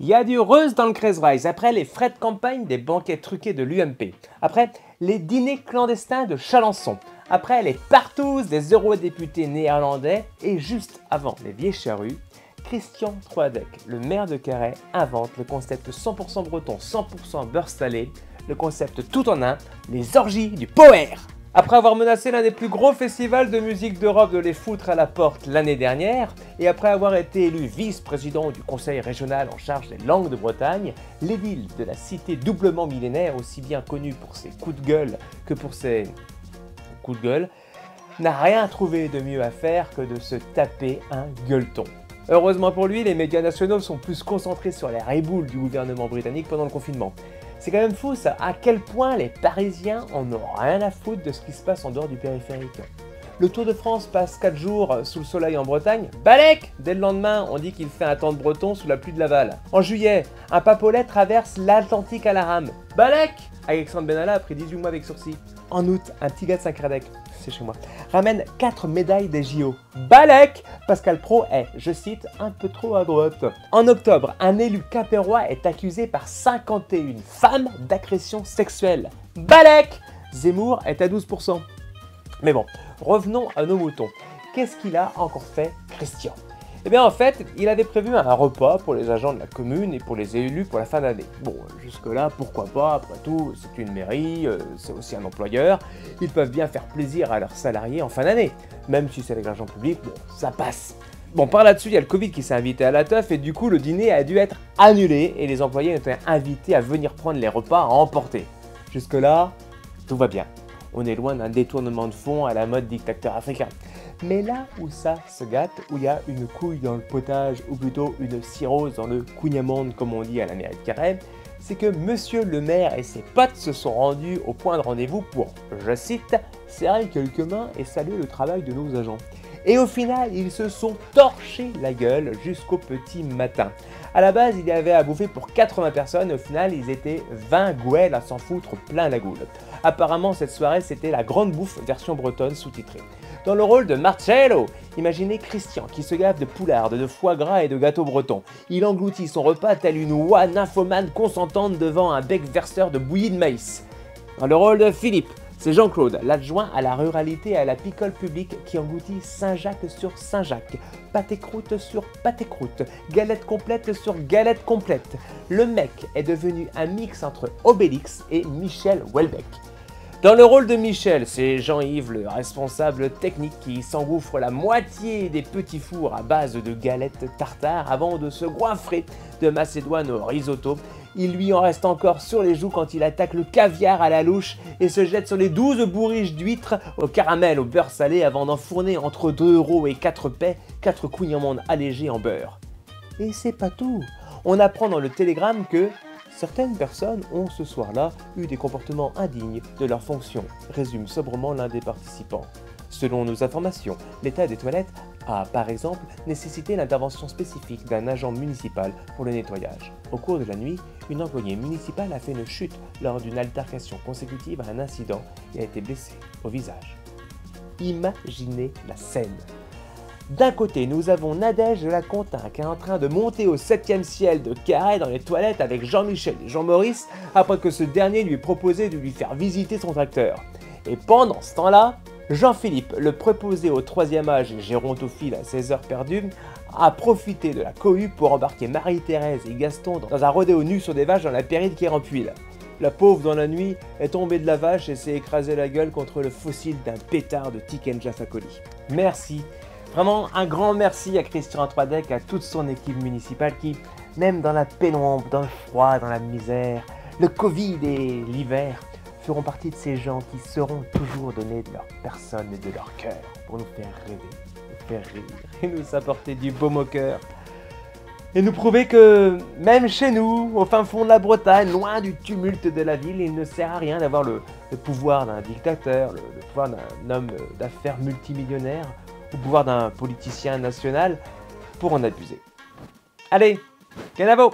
Il y a du rose dans le Kreisreis, après les frais de campagne des banquets truqués de l'UMP, après les dîners clandestins de Chalençon, après les partouzes des eurodéputés néerlandais et juste avant les vieilles charrues, Christian Troadec, le maire de Carhaix, invente le concept 100% breton, 100% beurre salé, le concept tout en un, les orgies du Power. Après avoir menacé l'un des plus gros festivals de musique d'Europe de les foutre à la porte l'année dernière, et après avoir été élu vice-président du conseil régional en charge des langues de Bretagne, l'édile de la cité doublement millénaire, aussi bien connue pour ses coups de gueule que pour ses coups de gueule, n'a rien trouvé de mieux à faire que de se taper un gueuleton. Heureusement pour lui, les médias nationaux sont plus concentrés sur les riboules du gouvernement britannique pendant le confinement. C'est quand même fou ça, à quel point les Parisiens en ont rien à foutre de ce qui se passe en dehors du périphérique. Le Tour de France passe 4 jours sous le soleil en Bretagne, balèque! Dès le lendemain, on dit qu'il fait un temps de breton sous la pluie de Laval. En juillet, un papolet traverse l'Atlantique à la rame, balèque! Alexandre Benalla a pris 18 mois avec sursis. En août, un petit gars de Saint-Cradec, c'est chez moi, ramène 4 médailles des JO. Balèque! Pascal Praud est, je cite, un peu trop à droite. En octobre, un élu quimpérois est accusé par 51 femmes d'agression sexuelle. Balèque! Zemmour est à 12%. Mais bon, revenons à nos moutons. Qu'est-ce qu'il a encore fait, Christian? Eh bien en fait, il avait prévu un repas pour les agents de la commune et pour les élus pour la fin d'année. Bon, jusque-là, pourquoi pas, après tout, c'est une mairie, c'est aussi un employeur, ils peuvent bien faire plaisir à leurs salariés en fin d'année. Même si c'est avec l'argent public, bon, ça passe. Bon, par là-dessus, il y a le Covid qui s'est invité à la teuf et du coup, le dîner a dû être annulé et les employés ont été invités à venir prendre les repas à emporter. Jusque-là, tout va bien. On est loin d'un détournement de fonds à la mode dictateur africain. Mais là où ça se gâte, où il y a une couille dans le potage, ou plutôt une cirrhose dans le couignamonde comme on dit à la mairie de Carhaix, c'est que monsieur le maire et ses potes se sont rendus au point de rendez-vous pour, je cite, serrer quelques mains et saluer le travail de nos agents. Et au final, ils se sont torchés la gueule jusqu'au petit matin. À la base, il y avait à bouffer pour 80 personnes et au final, ils étaient 20 gouelles à s'en foutre plein la goule. Apparemment, cette soirée, c'était la grande bouffe version bretonne sous-titrée. Dans le rôle de Marcello, imaginez Christian qui se gave de poularde, de foie gras et de gâteaux bretons. Il engloutit son repas tel une oie nymphomane consentante devant un bec verseur de bouillie de maïs. Dans le rôle de Philippe, c'est Jean-Claude, l'adjoint à la ruralité et à la picole publique qui engloutit Saint-Jacques sur Saint-Jacques, pâté-croûte sur pâté-croûte, galette complète sur galette complète. Le mec est devenu un mix entre Obélix et Michel Houellebecq. Dans le rôle de Michel, c'est Jean-Yves, le responsable technique qui s'engouffre la moitié des petits fours à base de galettes tartare avant de se goinfrer de macédoine au risotto. Il lui en reste encore sur les joues quand il attaque le caviar à la louche et se jette sur les 12 bourriches d'huîtres au caramel au beurre salé avant d'enfourner entre 2 € et 4 paix 4 couignes-amandes allégées en beurre. Et c'est pas tout. On apprend dans le télégramme que certaines personnes ont ce soir-là eu des comportements indignes de leur fonction, résume sobrement l'un des participants. Selon nos informations, l'état des toilettes a, par exemple, nécessité l'intervention spécifique d'un agent municipal pour le nettoyage. Au cours de la nuit, une employée municipale a fait une chute lors d'une altercation consécutive à un incident et a été blessée au visage. Imaginez la scène. D'un côté, nous avons Nadège de la Contin qui est en train de monter au 7e ciel de Carhaix dans les toilettes avec Jean-Michel et Jean-Maurice après que ce dernier lui ait proposé de lui faire visiter son tracteur. Et pendant ce temps-là, Jean-Philippe, le préposé au 3e âge et gérontophile à 16 heures perdues, a profité de la cohue pour embarquer Marie-Thérèse et Gaston dans un rodéo nu sur des vaches dans la pérille de Kérampuil. La pauvre, dans la nuit, est tombée de la vache et s'est écrasée la gueule contre le fossile d'un pétard de Tiken Jaffa-Coli. Merci. Vraiment un grand merci à Christian Troadec, à toute son équipe municipale qui, même dans la pénombre, dans le froid, dans la misère, le Covid et l'hiver, feront partie de ces gens qui sauront toujours donner de leur personne et de leur cœur pour nous faire rêver, nous faire rire et nous apporter du baume au cœur. Et nous prouver que même chez nous, au fin fond de la Bretagne, loin du tumulte de la ville, il ne sert à rien d'avoir le pouvoir d'un dictateur, le pouvoir d'un homme d'affaires multimillionnaire, au pouvoir d'un politicien national pour en abuser. Allez, canavo!